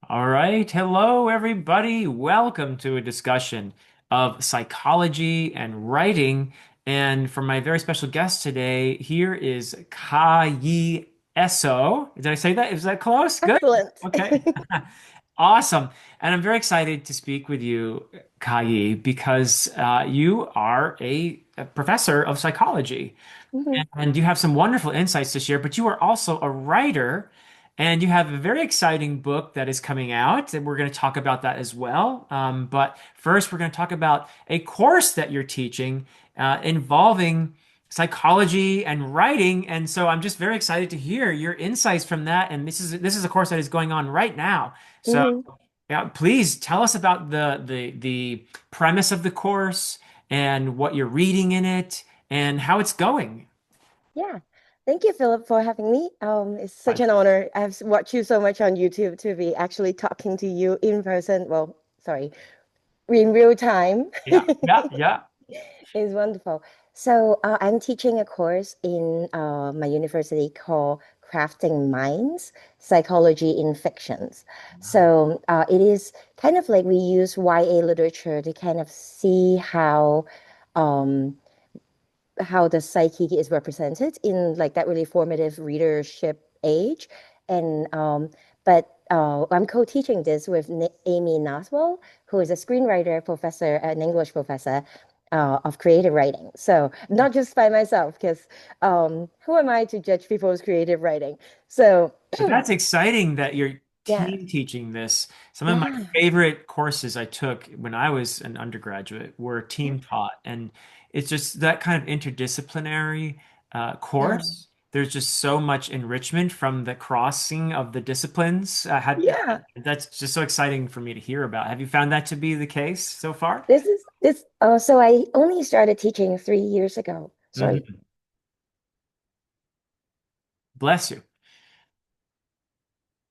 All right. Hello, everybody. Welcome to a discussion of psychology and writing. And for my very special guest today, here is Ka-Yee Essoe. Did I say that? Is that close? Good. Excellent. Okay. Awesome. And I'm very excited to speak with you, Ka-Yee, because you are a professor of psychology. Mhm. And you have some wonderful insights to share, but you are also a writer and you have a very exciting book that is coming out, and we're going to talk about that as well. But first, we're going to talk about a course that you're teaching involving psychology and writing. And so I'm just very excited to hear your insights from that. And this is a course that is going on right now. So Mhm. yeah, please tell us about the premise of the course and what you're reading in it and how it's going. Yeah. Thank you, Philip, for having me. It's such Right. an honor. I've watched you so much on YouTube to be actually talking to you in person. Well, sorry, in real time. Yeah, yeah, yeah. It's wonderful. So, I'm teaching a course in my university called Crafting Minds, Psychology in Fictions. So, it is kind of like we use YA literature to kind of see um, how the psyche is represented in like that really formative readership age. And but I'm co-teaching this with Amy Noswell, who is a screenwriter professor, an English professor of creative writing. So not just by myself, because who am I to judge people's creative writing? So But that's exciting that you're yeah, team teaching this. Some of my yeah, favorite courses I took when I was an undergraduate were team taught, and it's just that kind of interdisciplinary yeah, course. There's just so much enrichment from the crossing of the disciplines. yeah. That's just so exciting for me to hear about. Have you found that to be the case so far? This. So I only started teaching 3 years ago. Sorry. Mhm. Bless you.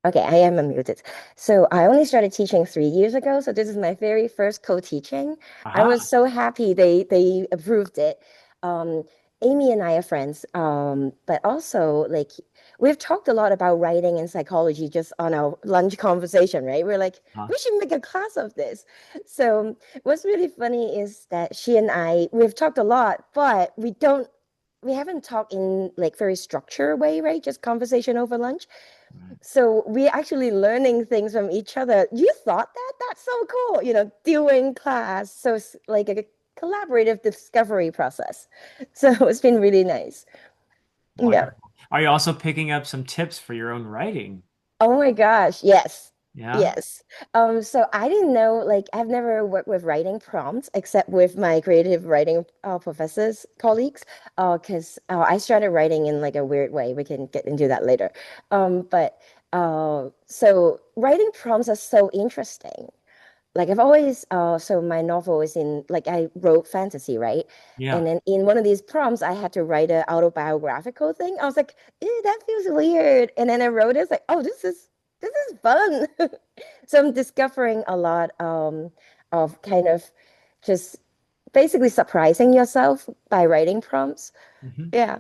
Okay, I am unmuted. So I only started teaching 3 years ago. So this is my very first co-teaching. I was Aha. so happy they approved it. Um, Amy and I are friends, but also like we've talked a lot about writing and psychology just on our lunch conversation, right? We're like, Ah, we should make a class of this. So what's really funny is that she and we've talked a lot, but we haven't talked in like very structured way, right? Just conversation over lunch. right. So we're actually learning things from each other. You thought that? That's so cool. During class. So it's like a collaborative discovery process. So it's been really nice. Yeah. Wonderful. Are you also picking up some tips for your own writing? Oh my gosh. Yes. Yeah. Yes. So I didn't know, like, I've never worked with writing prompts except with my creative writing professors, colleagues, because I started writing in like a weird way. We can get into that later. But so writing prompts are so interesting. Like I've always, so my novel is in, like, I wrote fantasy, right? Yeah. And then in one of these prompts, I had to write an autobiographical thing. I was like, ew, that feels weird. And then I wrote it, it's like, oh, this is fun. So I'm discovering a lot of kind of just basically surprising yourself by writing prompts. Mhm. Yeah.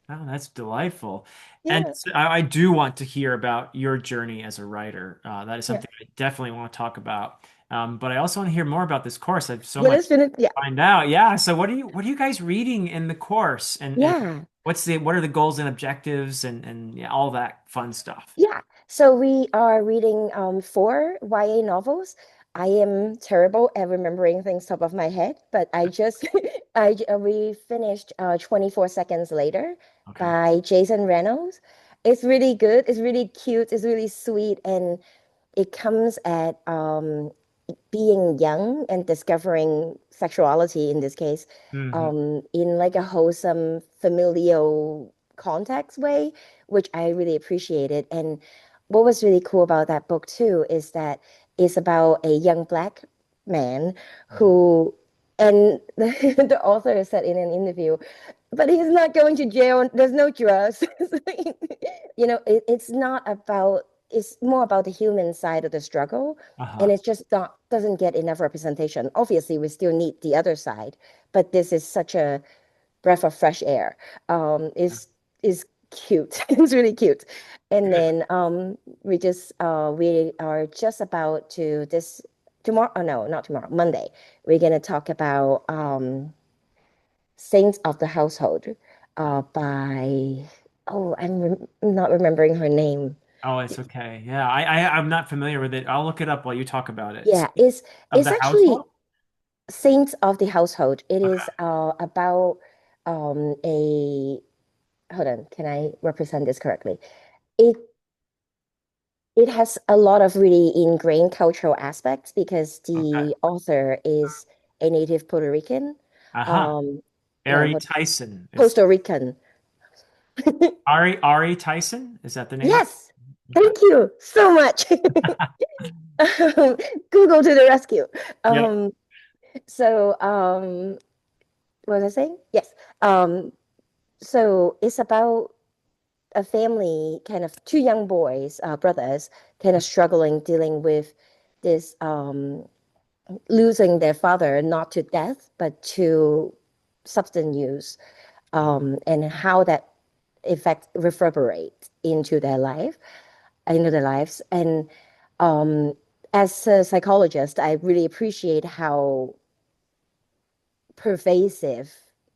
Oh, that's delightful. And Yeah. so I do want to hear about your journey as a writer. That is Yeah. something I definitely want to talk about. But I also want to hear more about this course. I have so Yeah, much let's finish. Yeah. to find out. Yeah. So what are you guys reading in the course? And Yeah. what are the goals and objectives and yeah, all that fun stuff. Yeah. So we are reading four YA novels. I am terrible at remembering things top of my head, but I just we finished 24 Seconds Later Okay. by Jason Reynolds. It's really good. It's really cute. It's really sweet, and it comes at being young and discovering sexuality in this case, Hmm. in like a wholesome familial context way, which I really appreciated. And what was really cool about that book too is that it's about a young black man who, and the author said in an interview, but he's not going to jail. There's no drugs. It's not about, it's more about the human side of the struggle. And Uh-huh. it's just not, doesn't get enough representation. Obviously, we still need the other side, but this is such a breath of fresh air. Is cute. It was really cute. And then we are just about to this tomorrow. Oh no, not tomorrow, Monday. We're gonna talk about Saints of the Household by not remembering her name. Oh, it's okay. Yeah, I'm not familiar with it. I'll look it up while you talk about it. Yeah, Of it's the actually household? Saints of the Household. It is Okay. about a hold on, can I represent this correctly? It it has a lot of really ingrained cultural aspects because Okay. the author is a native Puerto Rican. Uh-huh. Um, no, Ari Tyson is Costa Rican. Ari Tyson? Is that the name of Yes, it? Okay. thank you so much. Google to the rescue. Yep. Um, what was I saying? Yes. Um, so it's about a family, kind of two young boys, brothers, kind of struggling, dealing with this losing their father, not to death, but to substance use, and how that effect reverberate into their lives. And um, as a psychologist, I really appreciate how pervasive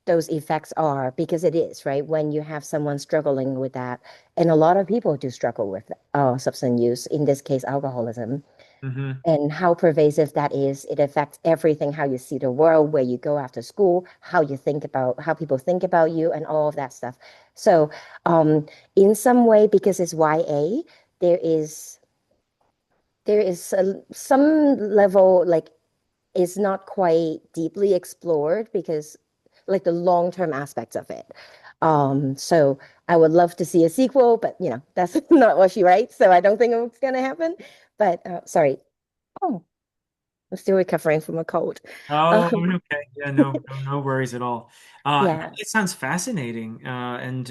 those effects are because it is, right? When you have someone struggling with that, and a lot of people do struggle with substance use, in this case, alcoholism, Hmm. and how pervasive that is. It affects everything, how you see the world, where you go after school, how you think about, how people think about you, and all of that stuff. So, um, in some way, because it's YA, there is some level like is not quite deeply explored because like the long-term aspects of it. So I would love to see a sequel, but that's not what she writes, so I don't think it's gonna happen. But sorry. Oh, I'm still recovering from a cold. Oh, Um, okay. Yeah, no worries at all. yeah. It sounds fascinating. And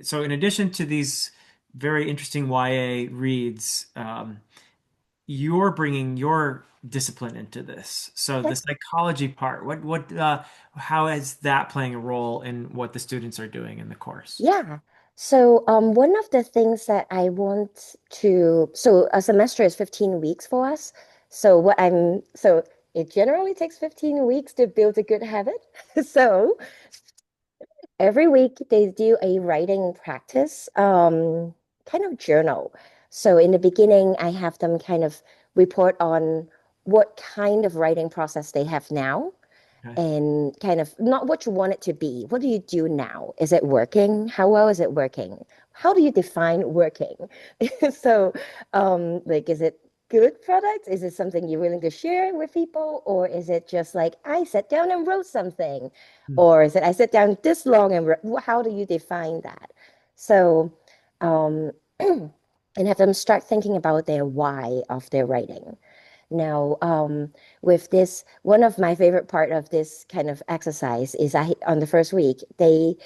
so in addition to these very interesting YA reads, you're bringing your discipline into this. So the Yep. psychology part, how is that playing a role in what the students are doing in the course? Yeah. So one of the things that I want to, so a semester is 15 weeks for us. So it generally takes 15 weeks to build a good habit. So every week they do a writing practice, kind of journal. So in the beginning, I have them kind of report on what kind of writing process they have now Okay. and kind of not what you want it to be. What do you do now? Is it working? How well is it working? How do you define working? So, like, is it good product? Is it something you're willing to share with people? Or is it just like, I sat down and wrote something? Hmm. Or is it, I sat down this long and how do you define that? So, um, and have them start thinking about their why of their writing. Now, with this, one of my favorite part of this kind of exercise is on the first week, they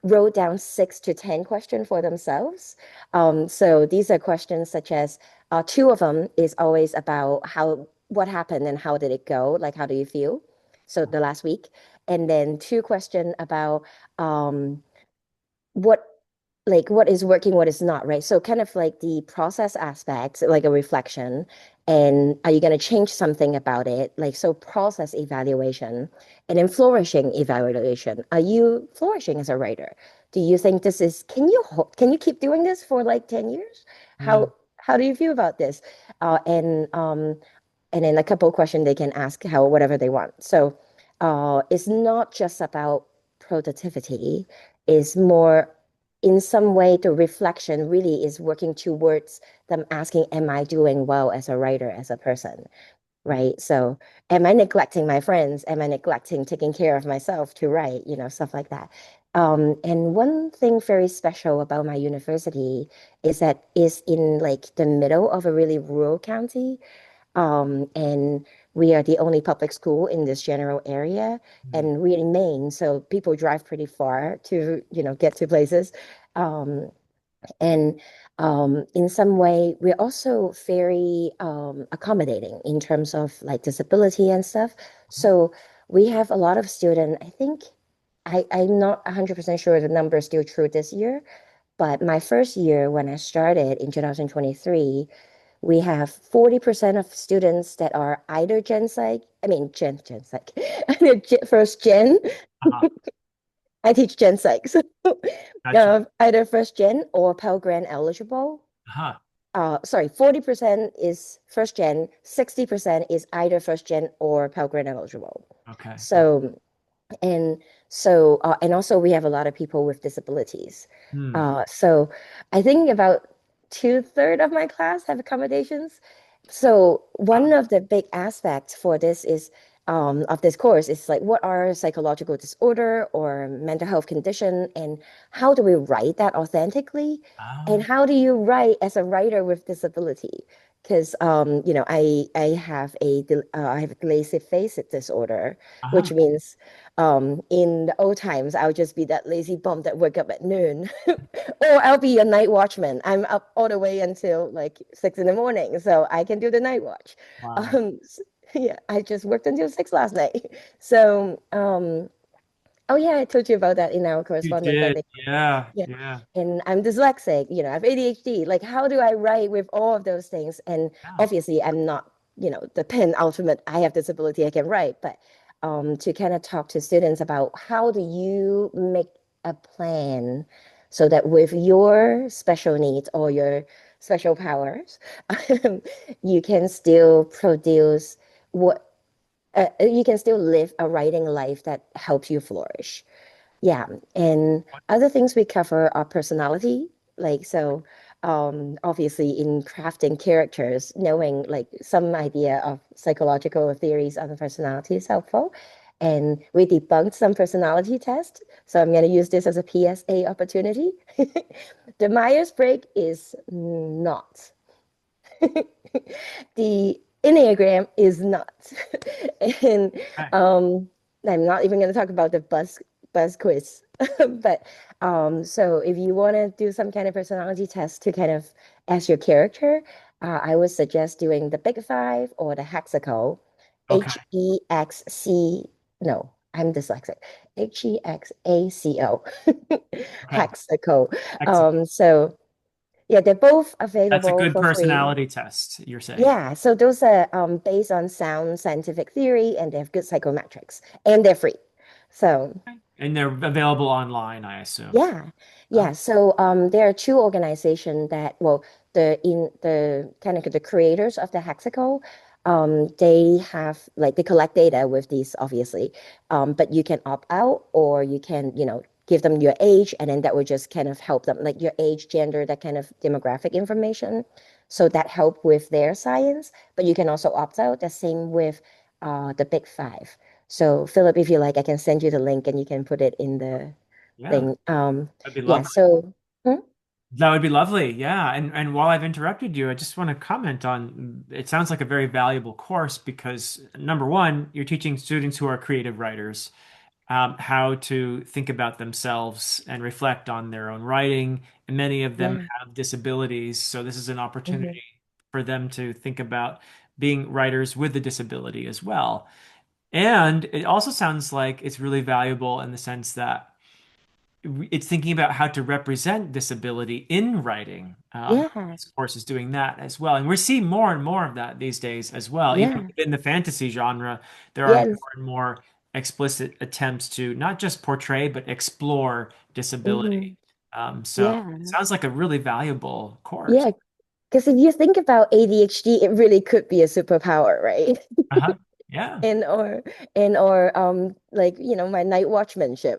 wrote down 6 to 10 questions for themselves. So these are questions such as two of them is always about what happened and how did it go? Like, how do you feel? So the last week. And then two questions about um, what what is working, what is not, right? So kind of like the process aspect, like a reflection, and are you going to change something about it? Like so process evaluation and then flourishing evaluation. Are you flourishing as a writer? Do you think this is can you keep doing this for like 10 years? Yeah. How do you feel about this? And then a couple of questions they can ask how whatever they want. So it's not just about productivity, it's more in some way the reflection really is working towards them asking, am I doing well as a writer, as a person? Right. So am I neglecting my friends? Am I neglecting taking care of myself to write, stuff like that. And one thing very special about my university is that it's in like the middle of a really rural county. And we are the only public school in this general area, Hmm. and we're in Maine, so people drive pretty far to, get to places. Um, and in some way, we're also very accommodating in terms of like disability and stuff. So we have a lot of students. I think I'm not 100% sure the number is still true this year, But my first year when I started in 2023, we have 40% of students that are either Gen Psych, I mean Gen Psych, first gen. Uh-huh. I teach Gen Psych, so Gotcha. either first gen or Pell Grant eligible. Uh-huh. Sorry, 40% is first gen, 60% is either first gen or Pell Grant eligible. Okay. So and and also we have a lot of people with disabilities. Hmm. So I think about two-thirds of my class have accommodations. So one Wow. of the big aspects for this is of this course is like what are psychological disorder or mental health condition, and how do we write that authentically? And Oh. how do you write as a writer with disability? Because I have a glacial face disorder, Uh-huh. which means in the old times, I'll just be that lazy bum that wake up at noon, or I'll be a night watchman. I'm up all the way until like 6 in the morning, so I can do the night watch. Wow. Um, s- yeah, I just worked until 6 last night. So, oh yeah, I told you about that in our You correspondence, I did. think. Yeah. Yeah. Yeah. And I'm dyslexic, I have ADHD. Like, how do I write with all of those things? And Yeah. obviously, I'm not, the penultimate, I have disability, I can write. But to kind of talk to students about how do you make a plan so that with your special needs or your special powers, you can still produce what you can still live a writing life that helps you flourish. Yeah, and other things we cover are personality. Like, so obviously in crafting characters, knowing like some idea of psychological theories of the personality is helpful. And we debunked some personality tests. So I'm going to use this as a PSA opportunity. The Myers-Briggs is not. The Enneagram is not. And Okay. um, I'm not even going to talk about the buzz quiz. But so if you want to do some kind of personality test to kind of ask your character, I would suggest doing the Big Five or the Hexaco. Okay. HEXC. No, I'm dyslexic. HEXACO. Okay. Hexaco. Excellent. So yeah, they're both That's a available good for free. personality test, you're saying. Yeah, so those are based on sound scientific theory, and they have good psychometrics, and they're free. So Okay. And they're available online, I assume. yeah, Oh, yeah. So there are two organizations that, well, the kind of the creators of the Hexacle, they have like they collect data with these, obviously, but you can opt out, or you can, give them your age, and then that would just kind of help them, like your age, gender, that kind of demographic information. So that help with their science, but you can also opt out. The same with the Big Five. So Philip, if you like, I can send you the link and you can put it in the yeah. thing. That'd be Yeah, lovely. so hmm? That would be lovely. Yeah. And while I've interrupted you, I just want to comment on it sounds like a very valuable course because number one, you're teaching students who are creative writers how to think about themselves and reflect on their own writing. And many of them Yeah. have disabilities, so this is an Hmm. opportunity for them to think about being writers with a disability as well. And it also sounds like it's really valuable in the sense that it's thinking about how to represent disability in writing. Yeah. This course is doing that as well. And we're seeing more and more of that these days as well. Even Yeah. within the fantasy genre, there are Yes. more and more explicit attempts to not just portray, but explore Hmm. disability. So it Yeah. sounds like a really valuable course. Yeah. Because if you think about ADHD, it really could be a superpower, right? Uh-huh. Yeah. And or like my night watchmanship.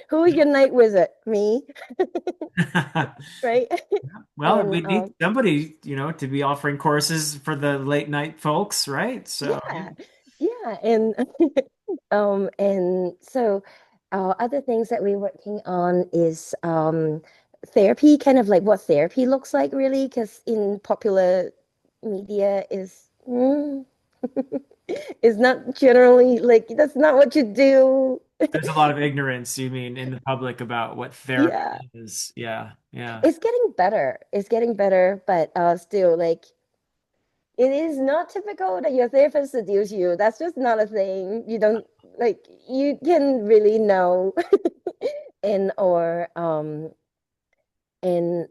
Who is your night wizard? Me, right? Well, And we need somebody, to be offering courses for the late night folks, right? So, yeah. yeah, yeah, and and so other things that we're working on is therapy, kind of like what therapy looks like, really, because in popular media is not generally like that's not what you do. There's a lot of ignorance, you mean, in the public about what Yeah, therapy is. Yeah, yeah. it's getting better. It's getting better, but still, like it is not typical that your therapist seduce you. That's just not a thing. You don't like you can really know and or And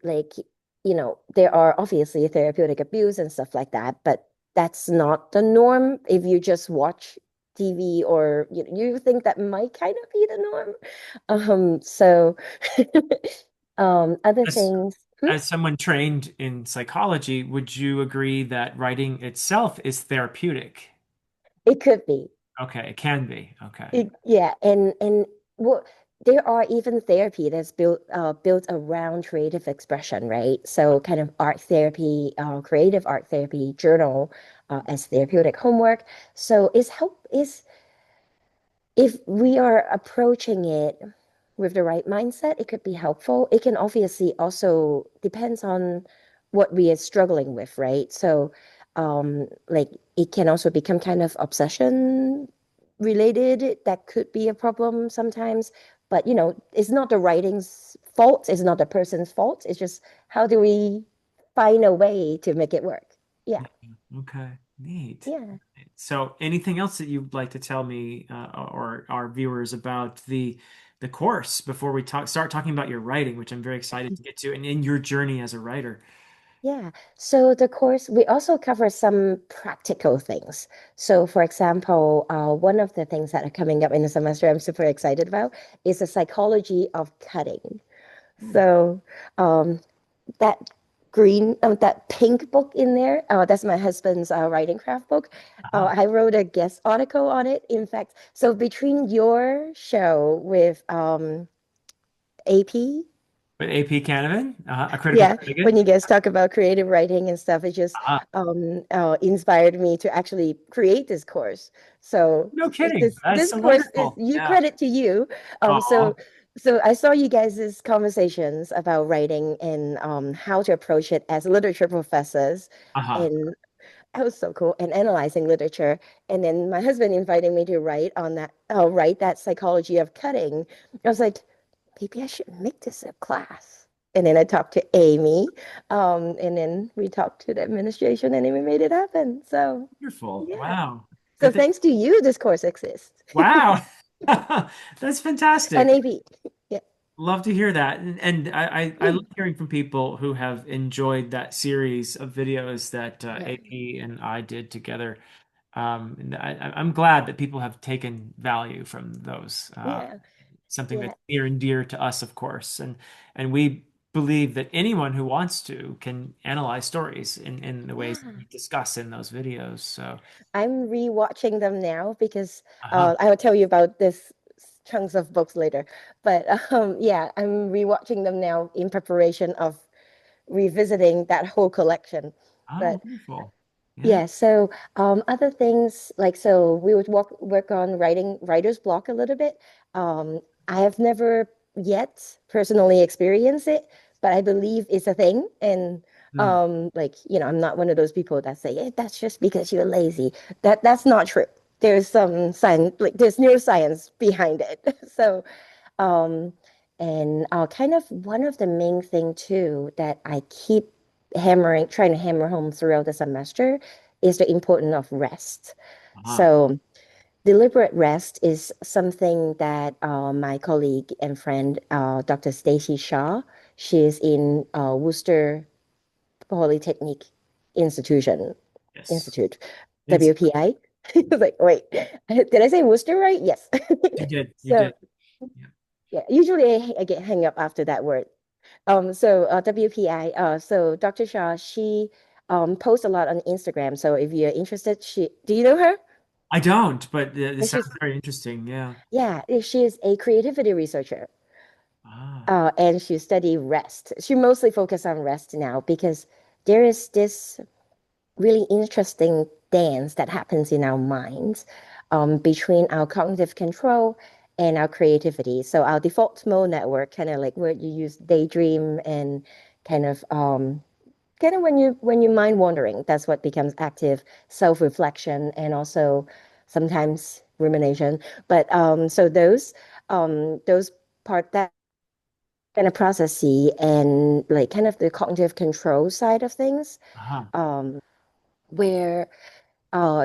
there are obviously therapeutic abuse and stuff like that, but that's not the norm. If you just watch TV, or you think that might kind of be the norm. So other As things. Hmm? as someone trained in psychology, would you agree that writing itself is therapeutic? It could be. Okay, it can be. Okay. Yeah, and well, there are even therapy that's built around creative expression, right? So kind of art therapy, creative art therapy journal as therapeutic homework. So is if we are approaching it with the right mindset, it could be helpful. It can obviously also depends on what we are struggling with, right? So, like it can also become kind of obsession related. That could be a problem sometimes. But it's not the writing's fault. It's not the person's fault. It's just how do we find a way to make it work? Yeah, Yeah. Okay. Neat. yeah. So, anything else that you'd like to tell me or our viewers about the course before we start talking about your writing, which I'm very excited to get to, and in your journey as a writer? Yeah. So the course, we also cover some practical things. So for example, one of the things that are coming up in the semester I'm super excited about is the psychology of cutting. Hmm. So um, that that pink book in there, that's my husband's writing craft book. Uh-huh. I wrote a guest article on it. In fact, so between your show with AP. With AP Canavan, a critical Yeah, when critic. you guys talk about creative writing and stuff, it just Uh-huh. inspired me to actually create this course. So No this kidding. this That's this so course is wonderful. you Yeah. credit to you. Um, Oh. so so I saw you guys' conversations about writing and how to approach it as literature professors, Uh-huh. and that was so cool. And analyzing literature, and then my husband inviting me to write that psychology of cutting. I was like, maybe I should make this a class. And then I talked to Amy, and then we talked to the administration, and then we made it happen. So, Wonderful. yeah. Wow. So Good thing. thanks to you, this course exists. Wow. That's And fantastic. AB. Yeah. Love to hear that. And I love Mm. hearing from people who have enjoyed that series of videos that Yeah. AP and I did together. And I'm glad that people have taken value from those. Yeah. Something Yeah. that's near and dear to us, of course. And we believe that anyone who wants to can analyze stories in the ways that Yeah. we discuss in those videos. So, I'm rewatching them now because uh-huh. I will tell you about this chunks of books later. But yeah, I'm rewatching them now in preparation of revisiting that whole collection. Oh, But wonderful. Yeah. yeah, so other things like so we would work on writing writer's block a little bit. I have never yet personally experienced it, but I believe it's a thing. And Hmm. I'm not one of those people that say, that's just because you're lazy. That's not true. There's some science, like there's neuroscience behind it. So um, and kind of one of the main thing too that I keep trying to hammer home throughout the semester is the importance of rest. Uh-huh. So deliberate rest is something that my colleague and friend, Dr. Stacy Shaw, she is in Worcester Polytechnic Institution Yes. Institute, It's, WPI. I I was like, wait, did I say Worcester right? Yes. you did. You So did. Yeah. yeah, usually I get hung up after that word. So WPI, so Dr. Shaw, she posts a lot on Instagram. So if you're interested, do you know her? I don't, but this And sounds she's very interesting. Yeah. yeah, she's a creativity researcher. Ah. And she study rest. She mostly focus on rest now because there is this really interesting dance that happens in our minds between our cognitive control and our creativity. So our default mode network, kind of like where you use daydream and kind of when you mind wandering, that's what becomes active self-reflection and also sometimes rumination. But so those part that kind of processy and like kind of the cognitive control side of things, Uh-huh. um, where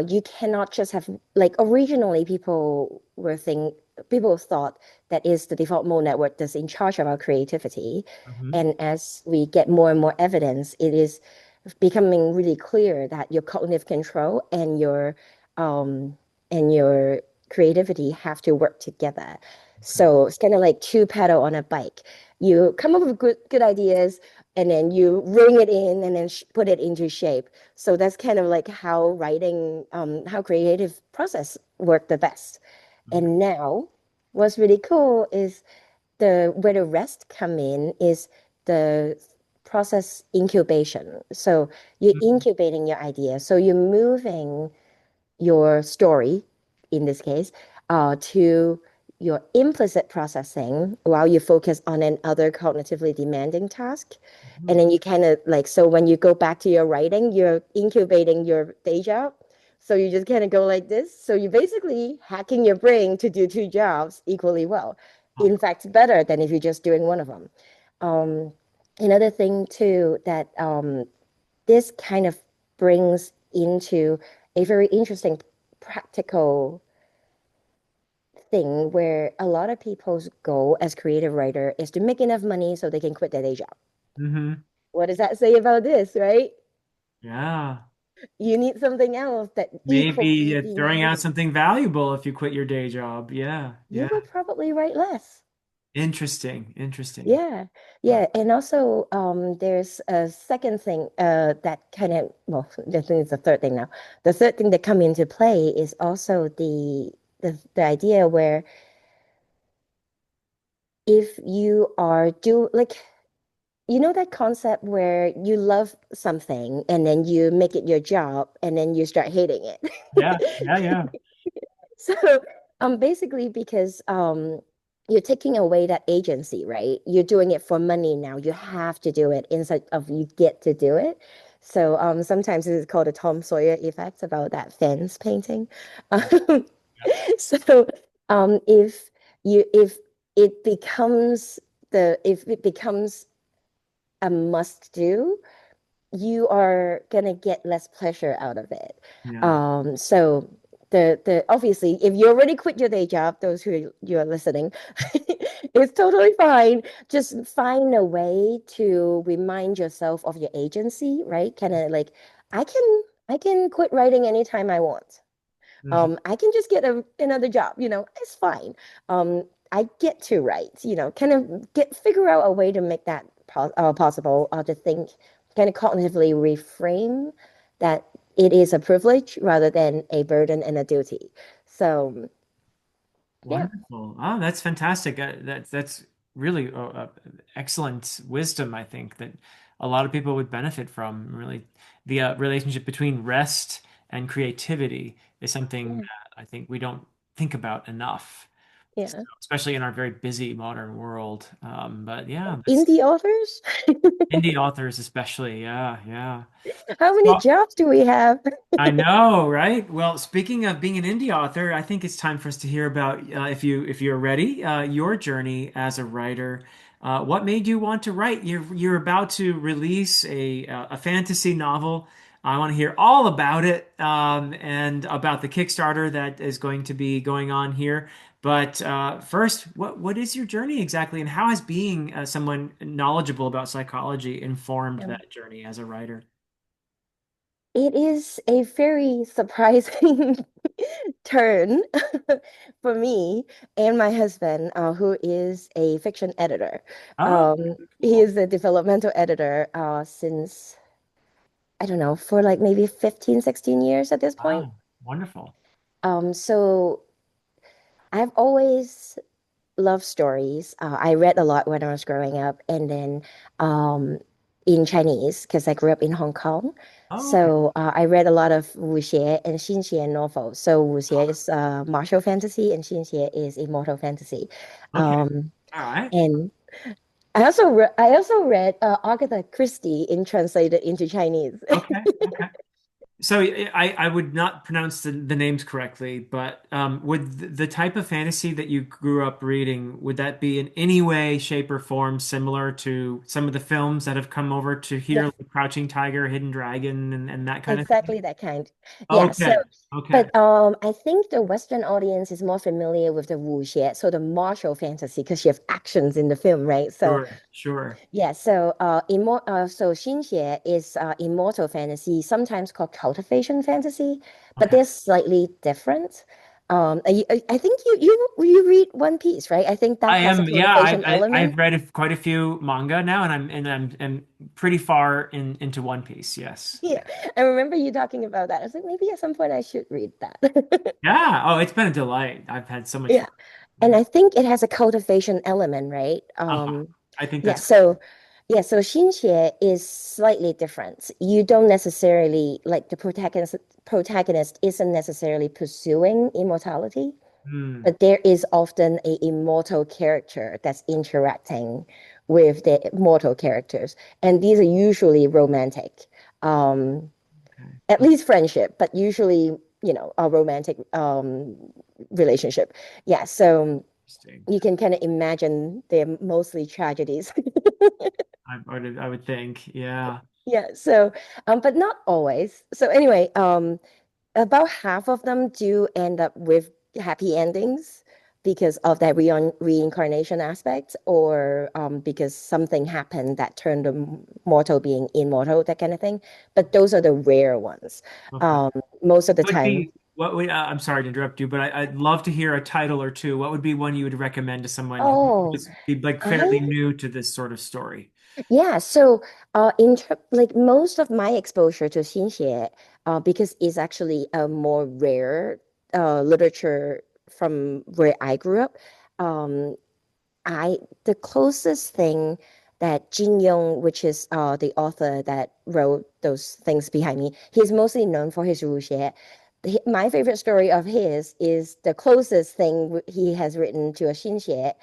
you cannot just have like originally people were think people thought that is the default mode network that's in charge of our creativity. Hmm. And as we get more and more evidence, it is becoming really clear that your cognitive control um, and your creativity have to work together. Okay. So it's kind of like two pedal on a bike. You come up with good ideas, and then you ring it in, and then put it into shape. So that's kind of like how writing, how creative process work the best. Okay. And now, what's really cool is the where the rest come in is the process incubation. So you're Mhm. incubating your idea. So you're moving your story, in this case, to your implicit processing while you focus on another cognitively demanding task. And Mhm. then you kind of like, so when you go back to your writing, you're incubating your day job. So you just kind of go like this. So you're basically hacking your brain to do two jobs equally well. Oh. In fact, better than if you're just doing one of them. Um, Another thing too that this kind of brings into a very interesting practical thing where a lot of people's goal as creative writer is to make enough money so they can quit their day job. Hmm. What does that say about this, right? Yeah. You need something else that Maybe equally throwing out demands. something valuable if you quit your day job. Yeah. You Yeah. would probably write less. Interesting. Interesting. Yeah, Wow. yeah, and also there's a second thing that kind of well, the thing is the third thing now. The third thing that come into play is also the idea where if you are do like you know that concept where you love something and then you make it your job and then you start hating Yeah. it. Yeah. Yeah. So basically because you're taking away that agency, right? You're doing it for money now. You have to do it instead of you get to do it. So sometimes this is called a Tom Sawyer effect about that fence painting. Yeah. Um, Yeah. so if if it becomes if it becomes a must do, you are gonna get less pleasure out of it. Yeah. So the obviously, if you already quit your day job, those who you are listening, it's totally fine. Just find a way to remind yourself of your agency, right? Kind of like I can quit writing anytime I want. Hmm. I can just get another job, it's fine. I get to write, kind of figure out a way to make that possible, to think, kind of cognitively reframe that it is a privilege rather than a burden and a duty. So, yeah, Wonderful. Oh, that's fantastic. That's really excellent wisdom, I think, that a lot of people would benefit from. Really, the relationship between rest and creativity is something yeah, that I think we don't think about enough, so, yeah. especially in our very busy modern world. But yeah, that's Indie authors, indie authors, especially. Yeah, yeah. how many Well, jobs do we have? I know, right? Well, speaking of being an indie author, I think it's time for us to hear about if you're ready, your journey as a writer. What made you want to write? You're about to release a fantasy novel. I want to hear all about it and about the Kickstarter that is going to be going on here. But first, what is your journey exactly, and how has being someone knowledgeable about psychology informed that journey as a writer? It is a very surprising turn for me and my husband, who is a fiction editor. Oh, He cool. is a developmental editor since, I don't know, for like maybe 15, 16 years at this point. Wow, wonderful. So I've always loved stories. I read a lot when I was growing up, and then um, in Chinese, because I grew up in Hong Kong. Oh, okay. So I read a lot of wuxie and xinxie novels. So wuxie is martial fantasy, and xinxie is immortal fantasy. Okay. Um, All right. and I also read Agatha Christie in translated into Chinese. Okay. Okay. So I would not pronounce the names correctly, but would the type of fantasy that you grew up reading, would that be in any way, shape, or form similar to some of the films that have come over to here, Yes. like Crouching Tiger, Hidden Dragon, and that kind of thing? Exactly that kind. Yeah. So, Okay. Okay. but I think the Western audience is more familiar with the wuxie, so the martial fantasy, because you have actions in the film, right? So, Sure. Sure. yeah. So, so Xinxie is immortal fantasy, sometimes called cultivation fantasy, but Okay. they're slightly different. I think you read One Piece, right? I think that I has a am, yeah, cultivation I've element. read quite a few manga now, and I'm pretty far into One Piece. Yes. Yeah, I remember you talking about that. I was like, maybe at some point I should read that. Yeah. Oh, it's been a delight. I've had so much Yeah. fun. And Yeah. I think it has a cultivation element, right? Uh-huh. I think Yeah, that's so yeah, so Xinxie is slightly different. You don't necessarily like the protagonist isn't necessarily pursuing immortality, hmm, but there is often a immortal character that's interacting with the mortal characters. And these are usually romantic. Um, okay. at least friendship, but usually, a romantic relationship. Yeah, so Interesting. you can kind of imagine they're mostly tragedies. I would think. Yeah. Yeah, so but not always. So anyway, about half of them do end up with happy endings because of that reincarnation aspect, or because something happened that turned a mortal being immortal, that kind of thing. But those are the rare ones. Okay. Um, Most of the Would time. be what would I'm sorry to interrupt you, but I'd love to hear a title or two. What would be one you would recommend to someone who Oh, is be like fairly I new to this sort of story? Yeah, so like most of my exposure to Xinxie, because it's actually a more rare literature from where I grew up. Um, I the closest thing that Jin Yong, which is the author that wrote those things behind me, he's mostly known for his wuxie. My favorite story of his is the closest thing he has written to a Xinxie,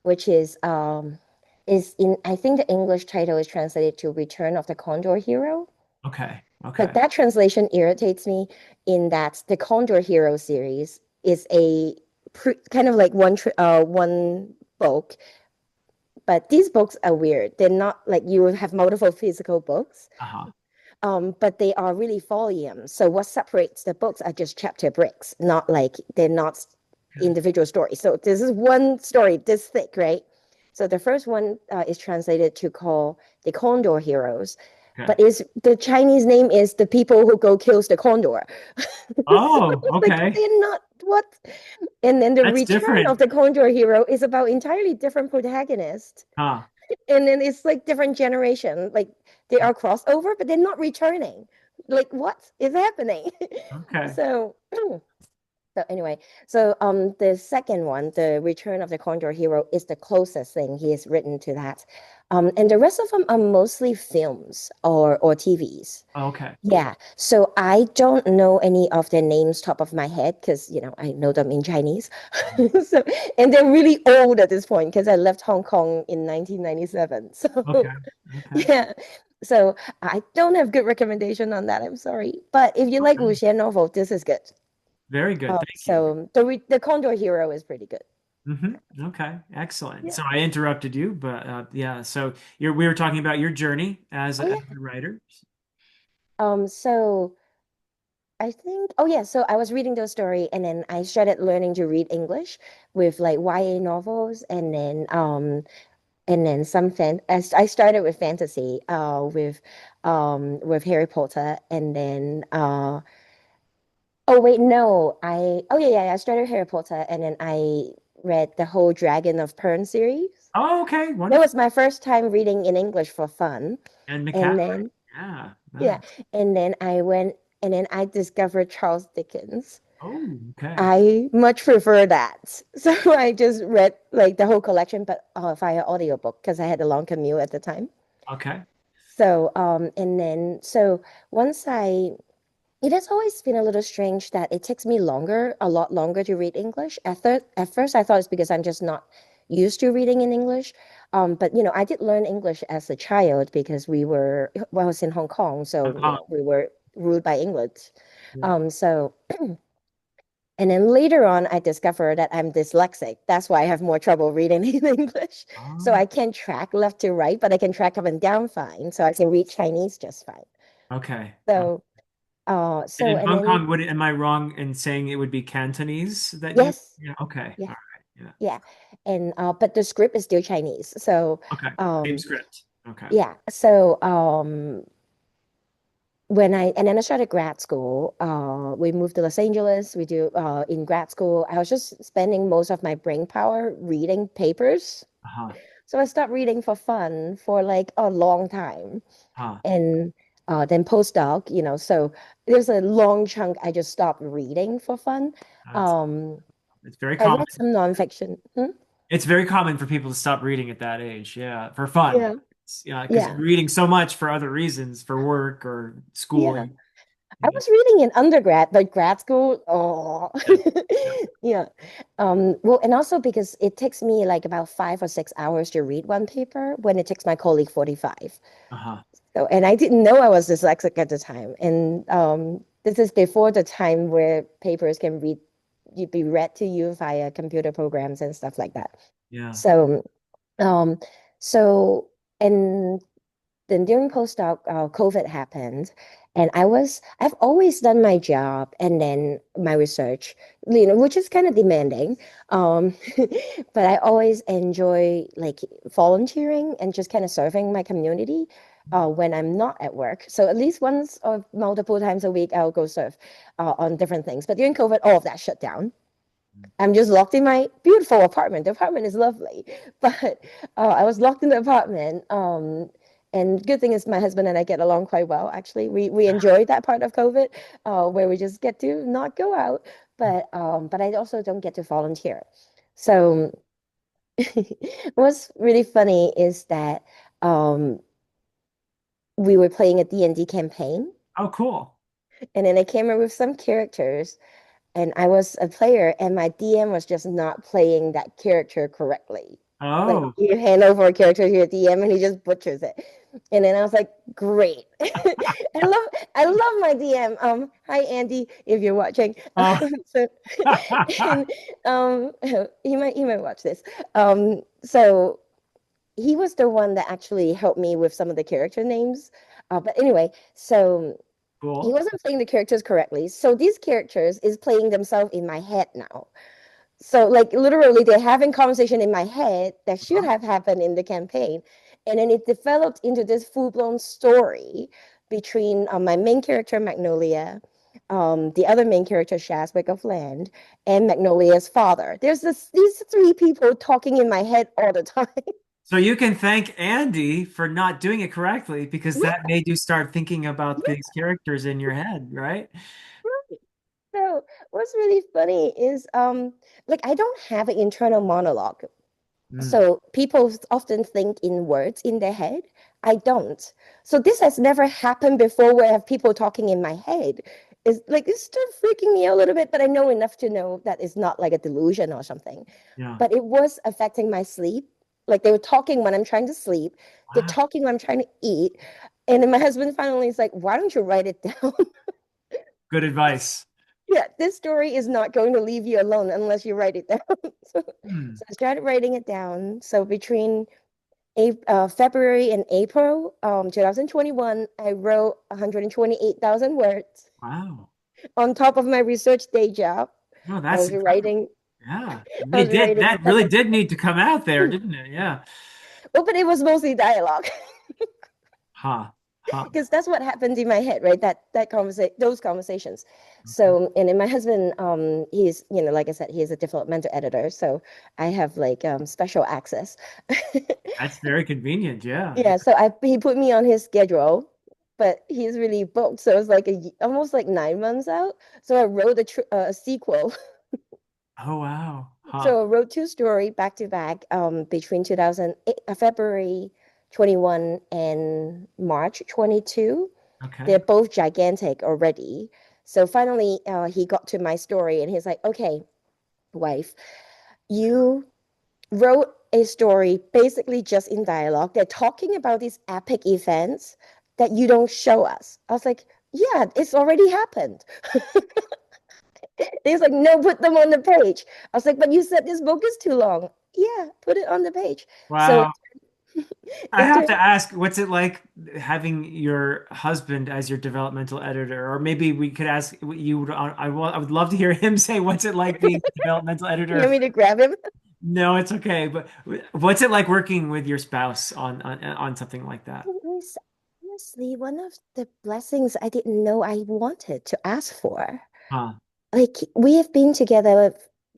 which is in I think the English title is translated to Return of the Condor Hero. Okay. But Okay. that translation irritates me in that the Condor Hero series is a kind of like one book, but these books are weird. They're not like you have multiple physical books, Uh-huh. but they are really volumes. So what separates the books are just chapter breaks, not like they're not Okay. individual stories. So this is one story this thick, right? So the first one is translated to call the Condor Heroes, Okay. but is the Chinese name is the people who go kills the condor. So Oh, like okay. they're not what? And then the That's return of different. the Condor Hero is about entirely different protagonist, Huh. and then it's like different generation. Like they are crossover, but they're not returning. Like what is happening? Okay. So so anyway, so the second one, the Return of the Condor Hero, is the closest thing he has written to that. And the rest of them are mostly films or TVs. Okay. Yeah, so I don't know any of their names top of my head because I know them in Chinese. So and they're really old at this point because I left Hong Kong in 1997. Okay. So Okay. yeah, so I don't have good recommendation on that. I'm sorry, but if you like Okay. wuxia novel, this is good. Very good. Thank you. So the Condor Hero is pretty good. Okay. Excellent. Yeah. So I interrupted you, but yeah. So we were talking about your journey Oh as yeah. a writer. So I think, oh yeah, so I was reading those story and then I started learning to read English with like YA novels and then some I started with fantasy with Harry Potter and then oh wait, no, oh yeah, I started Harry Potter and then I read the whole Dragon of Pern series. Oh, okay. That Wonderful. was my first time reading in English for fun. And And McCaffrey. then Yeah. yeah, Nice. and then I went and then I discovered Charles Dickens. Oh, okay. I much prefer that. So I just read like the whole collection, but via audiobook because I had a long commute at the time. Okay. So, and then, so once it has always been a little strange that it takes me a lot longer to read English. At first, I thought it's because I'm just not used to reading in English. But I did learn English as a child because well, I was in Hong Kong, so Uh, we were ruled by England. Yeah. So and then later on, I discovered that I'm dyslexic. That's why I have more trouble reading in English. So Oh, I can't track left to right, but I can track up and down fine. So I can read Chinese just fine. okay. So, And in and Hong then Kong, am I wrong in saying it would be Cantonese that you? yes, Yeah. Okay. yeah, All right. Yeah. yeah, and but the script is still Chinese. So, Okay. Same um, script. Okay. yeah. So, when I and then I started grad school. We moved to Los Angeles. We do in grad school. I was just spending most of my brain power reading papers. Uh-huh. So I stopped reading for fun for like a long time. Huh. And then postdoc, so there's a long chunk I just stopped reading for fun. That's Um, it's very I common. read some nonfiction. Hmm? It's very common for people to stop reading at that age. Yeah, for fun. Yeah, Yeah, because yeah, you're reading so much for other reasons, for work or yeah. schooling. I Yeah. was reading in undergrad, but grad school, oh, Yeah. Yeah. yeah. Well, and also because it takes me like about 5 or 6 hours to read one paper when it takes my colleague 45. Uh-huh. So, and I didn't know I was dyslexic at the time. And this is before the time where papers can be read to you via computer programs and stuff like that. Yeah. So, um, so, and then during postdoc, COVID happened, and I've always done my job and then my research, which is kind of demanding. Um, but I always enjoy like volunteering and just kind of serving my community when I'm not at work. So at least once or multiple times a week, I'll go serve on different things. But during COVID, all of that shut down. I'm just locked in my beautiful apartment. The apartment is lovely, but I was locked in the apartment. And good thing is my husband and I get along quite well. Actually, we enjoyed that part of COVID, where we just get to not go out, but I also don't get to volunteer. So what's really funny is that um, we were playing a D&D campaign, Oh, cool. and then I came up with some characters and I was a player, and my DM was just not playing that character correctly. Like Oh, you hand over a character to your DM, and he just butchers it. And then I was like, "Great! I love my DM." Hi Andy, if you're watching. oh. So, and um, he might watch this. So he was the one that actually helped me with some of the character names. But anyway, so he Cool. wasn't playing the characters correctly. So these characters is playing themselves in my head now. So like literally they're having conversation in my head that should Uh-huh. have happened in the campaign. And then it developed into this full-blown story between my main character Magnolia, the other main character Shazwick of Land, and Magnolia's father. There's these three people talking in my head all the time. So you can thank Andy for not doing it correctly because that Yeah, made you start thinking about yeah. these characters in your head, right? So what's really funny is like I don't have an internal monologue. Mm, So people often think in words in their head. I don't. So this has never happened before where I have people talking in my head. It's still freaking me out a little bit, but I know enough to know that it's not like a delusion or something. yeah. But it was affecting my sleep. Like they were talking when I'm trying to sleep. They're Wow. talking when I'm trying to eat. And then my husband finally is like, why don't you write it down? Good advice. Yeah, this story is not going to leave you alone unless you write it down. So, Hmm. so I started writing it down. So between February and April 2021, I wrote 128,000 words Wow. on top of my research day job. No, I that's was incredible. writing, Yeah. It I really was did. writing That a really couple. did need to come out there, didn't it? Yeah. Well, but it was mostly dialogue. Huh. Huh. Because that's what happened in my head, right? That conversation, those conversations. Okay. So, and then my husband, he's, like I said, he is a developmental editor, so I have like special access. That's very convenient. Yeah. Yeah. Yeah, so he put me on his schedule, but he's really booked, so it's like almost like 9 months out. So I wrote a sequel. Oh, wow. Huh. So I wrote two story back to back between 2008, February 21 and March 22. Okay. They're both gigantic already. So finally, he got to my story and he's like, okay, wife, you wrote a story basically just in dialogue. They're talking about these epic events that you don't show us. I was like, yeah, it's already happened. He's like, no, put them on the page. I was like, but you said this book is too long. Yeah, put it on the page. So Wow. I it have to turned, ask, what's it like having your husband as your developmental editor? Or maybe we could ask you, I would love to hear him say, what's it like being the developmental you editor? want me to grab him? No, it's okay. But what's it like working with your spouse on something like that? It was honestly one of the blessings I didn't know I wanted to ask for. Huh. Like we have been together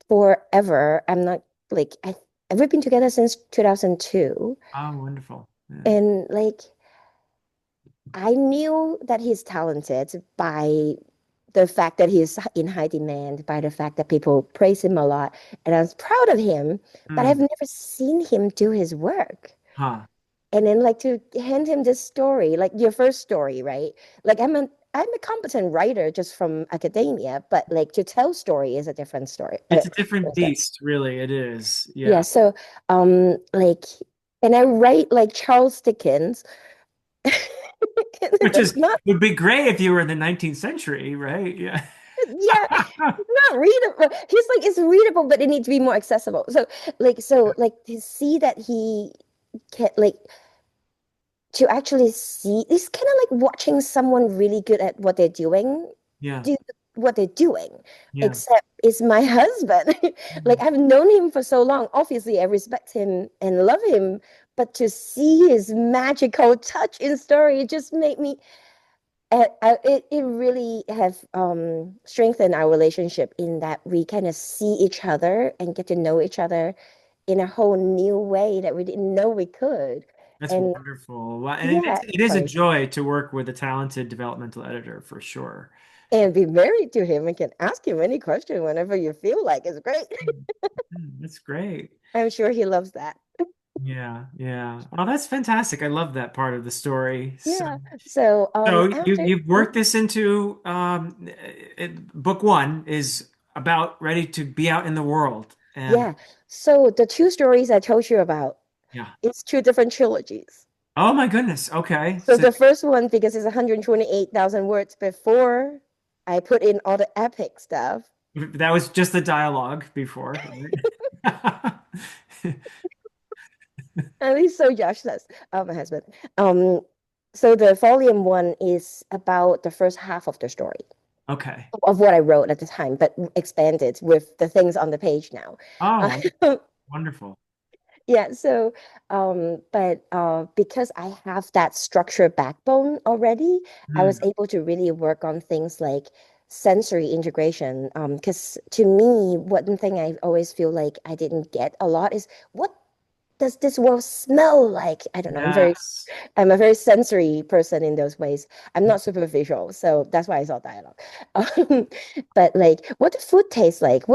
forever. I'm not like we've been together since 2002. Oh, wonderful. Yeah. And like I knew that he's talented by the fact that he's in high demand, by the fact that people praise him a lot. And I was proud of him, but I've Hmm. never seen him do his work. Huh. And then like to hand him this story, like your first story, right? Like I'm a competent writer just from academia, but like to tell story is a different story. It's a different beast, really. It is. Yeah, Yeah. so like and I write like Charles Dickens. Which That's is not would be great if you were in the 19th century, right? Yeah. yeah, not readable. He's like it's readable, but it needs to be more accessible. So like to see that he can like to actually see it's kind of like watching someone really good at what they're doing Yeah. do what they're doing, Yeah. except it's my husband. Like Mm. I've known him for so long. Obviously, I respect him and love him, but to see his magical touch in story, it just made me it really have strengthened our relationship in that we kind of see each other and get to know each other in a whole new way that we didn't know we could. That's And wonderful. Well, and yeah, it is a sorry. joy to work with a talented developmental editor for sure. And be married to him and can ask him any question whenever you feel like it's great. That's great. I'm sure he loves that. Yeah, yeah. Oh, that's fantastic. I love that part of the story. So, Yeah. So so after you've worked this into book one is about ready to be out in the world. And yeah. So the two stories I told you about, yeah. it's two different trilogies. Oh my goodness. Okay. So So the first one, because it's 128,000 words before I put in all the epic stuff. that was just the dialogue before, right? At least so Josh says, my husband. Um, so the volume one is about the first half of the story Okay. of what I wrote at the time, but expanded with the things on the page now. Oh, wonderful. Yeah, so but because I have that structure backbone already, I was Hmm. able to really work on things like sensory integration. Because to me, one thing I always feel like I didn't get a lot is what does this world smell like? I don't know. Yes. I'm a very sensory person in those ways. I'm not super visual, so that's why I saw dialogue. Um, but like, what does food taste like?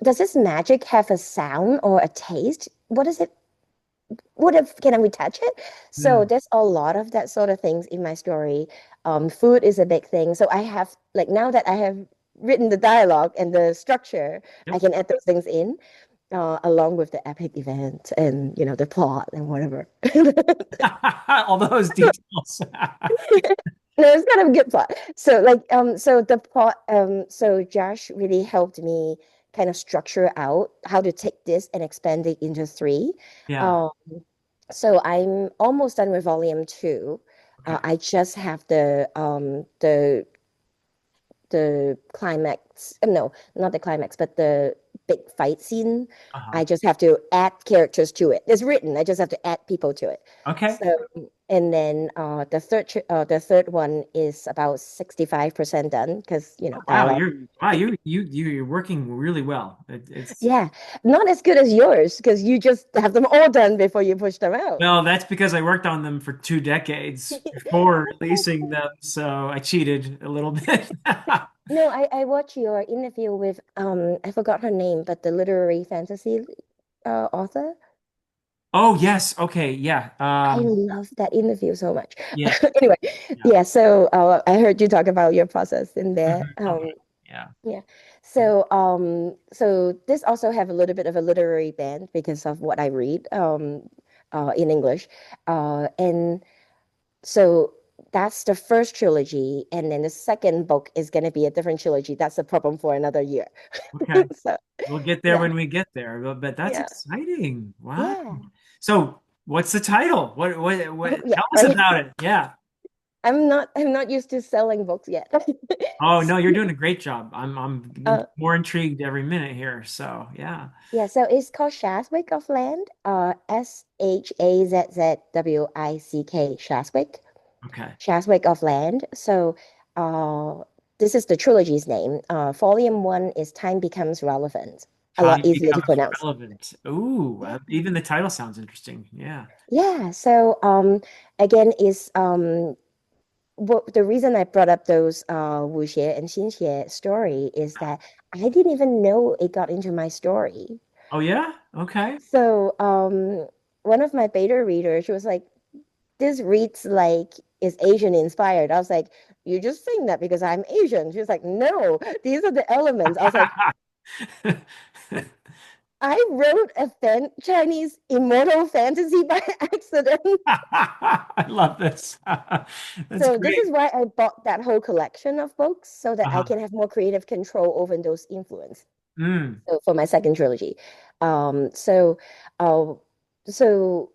Does this magic have a sound or a taste? What is it? What if can we touch it? So Hmm. there's a lot of that sort of things in my story. Food is a big thing. So I have like now that I have written the dialogue and the structure, I Yep. can add those things in along with the epic event and the plot and whatever. All those details. No, it's kind of a good plot. So like so the plot so Josh really helped me kind of structure out how to take this and expand it into three. Yeah. Um so I'm almost done with volume two. Okay. I just have the climax. No, not the climax, but the big fight scene. Uh-huh. I just have to add characters to it. It's written. I just have to add people to it. Okay. So, and then the third one is about 65% done because Oh, wow, dialogue. you're working really well. It's Yeah, not as good as yours because you just have them all done before you push them out. well, that's because I worked on them for 2 decades before releasing them, so I cheated a little bit. No, I watched your interview with I forgot her name, but the literary fantasy author. Oh yes, okay, yeah, I love that interview so much. yeah, Anyway, yeah. yeah, so I heard you talk about your process in there. Mhm. Okay, yeah. Yeah. So this also have a little bit of a literary bent because of what I read in English. And so that's the first trilogy, and then the second book is going to be a different trilogy. That's the problem for another year. Okay. So We'll get there yeah, when we get there. But that's yeah, exciting. Wow. yeah. So what's the title? What Yeah, tell us about it? Yeah. I'm not used to selling books yet. Oh no, you're doing a great job. I'm uh, more intrigued every minute here. So yeah. yeah, so it's called Shazwick of Land, Shazzwick, Okay. Shazwick of Land. So uh, this is the trilogy's name. Volume one is Time Becomes Relevant. A lot Time easier to becomes pronounce. relevant. Ooh, Yeah. even the title sounds interesting. Yeah. Yeah. So again, is what the reason I brought up those Wu Xie and Xin Xie story is that I didn't even know it got into my story. Oh yeah? Okay. So one of my beta readers, she was like, "This reads like is Asian inspired." I was like, "You're just saying that because I'm Asian." She was like, "No, these are the elements." I was like, "I wrote a Chinese immortal fantasy by accident." I love this. That's So this great. is why I bought that whole collection of books so that I Uh-huh. can have more creative control over those influence. Mm, So for my second trilogy, so uh, so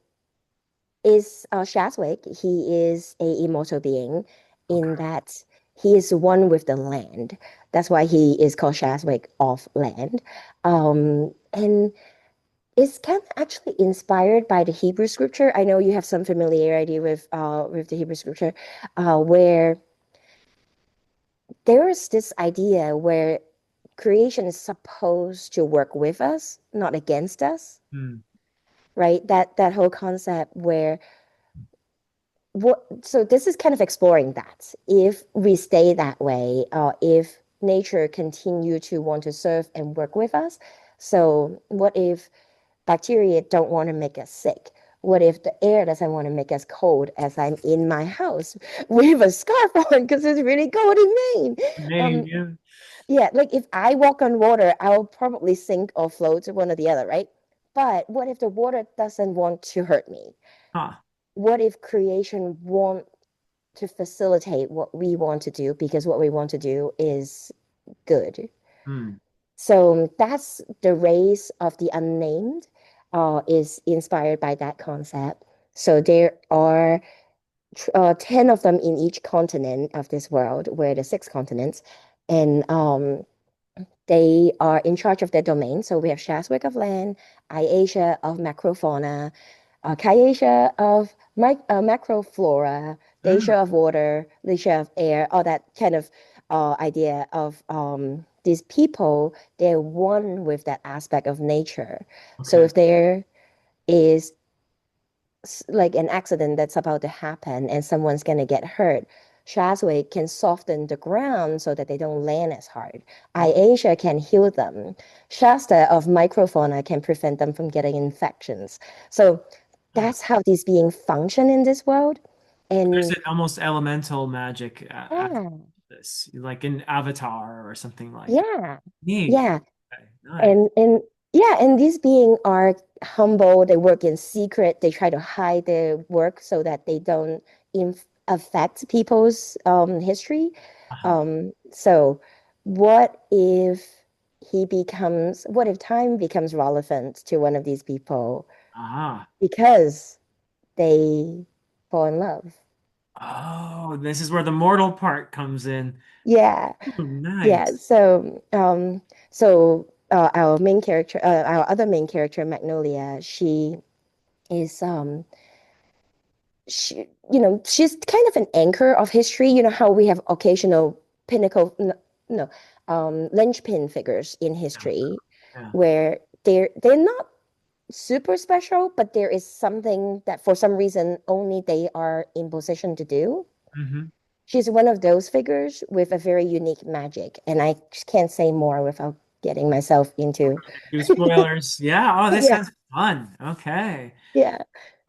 is Shazwick. He is a immortal being in okay. that he is one with the land. That's why he is called Shazwick of Land. And it's kind of actually inspired by the Hebrew scripture. I know you have some familiarity with the Hebrew scripture, where there is this idea where creation is supposed to work with us, not against us, Mm, right? That whole concept where what so this is kind of exploring that. If we stay that way, if nature continue to want to serve and work with us, so what if bacteria don't want to make us sick? What if the air doesn't want to make us cold as I'm in my house with a scarf on because it's really cold in Maine? Maine, Um, yeah. yeah, like if I walk on water, I'll probably sink or float, one or the other, right? But what if the water doesn't want to hurt me? Huh. What if creation want to facilitate what we want to do because what we want to do is good? Mm, So that's the race of the unnamed, is inspired by that concept. So there are 10 of them in each continent of this world, where the six continents, and they are in charge of their domain. So we have Shazwick of Land, Iasia of Macrofauna, Ka-Yee of Macroflora, mm, Dacia of Water, Licia of Air, all that kind of idea of these people, they're one with that aspect of nature. So okay. if there is like an accident that's about to happen and someone's going to get hurt, Shazway can soften the ground so that they don't land as hard. Oh, Iasia can heal them. Shasta of microfauna can prevent them from getting infections. So ah. that's how these beings function in this world. There's And an almost elemental magic aspect yeah, to this, like in Avatar or something like that. yeah, Neat. yeah. Okay, nice. And yeah, and these beings are humble. They work in secret. They try to hide their work so that they don't affect people's history. Uh-huh. So what if what if time becomes relevant to one of these people Ah. because they fall in love? Oh, this is where the mortal part comes in. Yeah, Oh, yeah. nice. So our main character, our other main character, Magnolia, she is she's kind of an anchor of history. You know how we have occasional pinnacle, no, linchpin figures in Yeah. history Yeah. where they're not super special, but there is something that for some reason only they are in position to do. Mm-hmm. She's one of those figures with a very unique magic, and I just can't say more without getting myself into. Do spoilers. Yeah. Oh, this Yeah, sounds fun. Okay. yeah,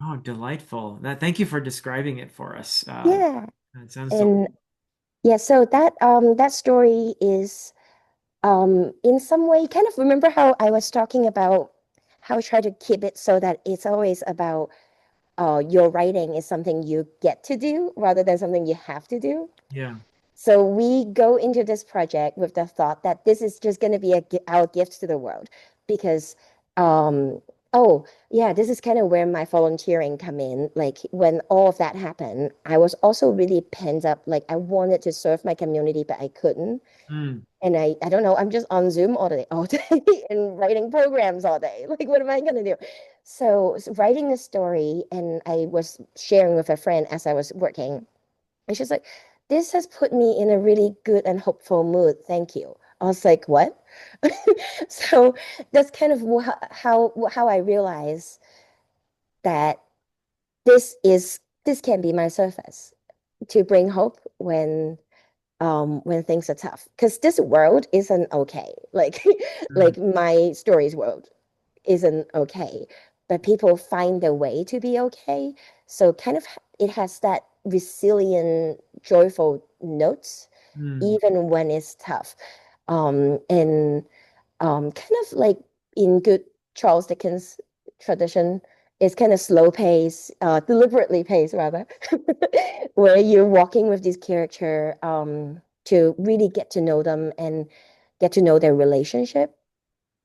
Oh, delightful. Thank you for describing it for us. yeah. It sounds And yeah, so that story is in some way kind of remember how I was talking about how I try to keep it so that it's always about your writing is something you get to do rather than something you have to do. Yeah. So we go into this project with the thought that this is just going to be our gift to the world because um oh yeah, this is kind of where my volunteering come in. Like when all of that happened, I was also really pent up. Like I wanted to serve my community, but I couldn't. Mm, And I don't know, I'm just on Zoom all day and writing programs all day. Like what am I going to do? So writing the story, and I was sharing with a friend as I was working, and she's like, this has put me in a really good and hopeful mood. Thank you. I was like, what? So that's kind of how I realize that this can be my surface to bring hope when things are tough. Because this world isn't okay. Like mm, like my story's world isn't okay, but people find their way to be okay. So kind of it has that resilient, joyful notes, mm, even when it's tough. And kind of like in good Charles Dickens tradition, it's kind of slow pace, deliberately paced rather, where you're walking with this character to really get to know them and get to know their relationship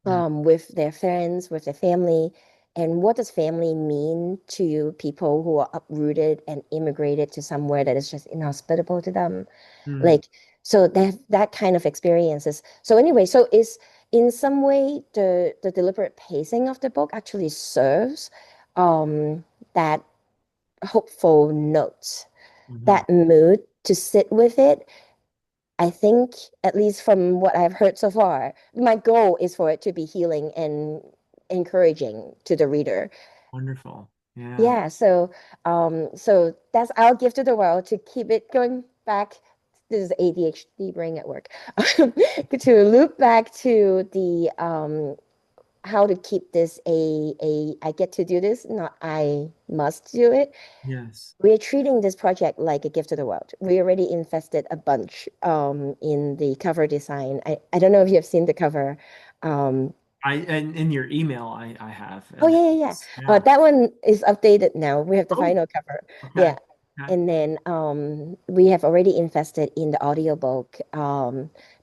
mm, with their friends, with their family. And what does family mean to people who are uprooted and immigrated to somewhere that is just inhospitable to them? mm, Like, so that kind of experiences. So anyway, so is in some way the deliberate pacing of the book actually serves that hopeful note, mhm. that mood to sit with it. I think, at least from what I've heard so far, my goal is for it to be healing and encouraging to the reader. Wonderful. Yeah. Yeah, so that's our gift to the world to keep it going back. This is ADHD brain at work. To loop back to the how to keep this a I get to do this, not I must do it. Yes. We're treating this project like a gift to the world. We already invested a bunch in the cover design. I don't know if you have seen the cover. Um, I and in your email I have oh and yeah, yeah, yeah. yeah. That one is updated now. We have the Oh, final cover. okay. Yeah. Okay. And then we have already invested in the audiobook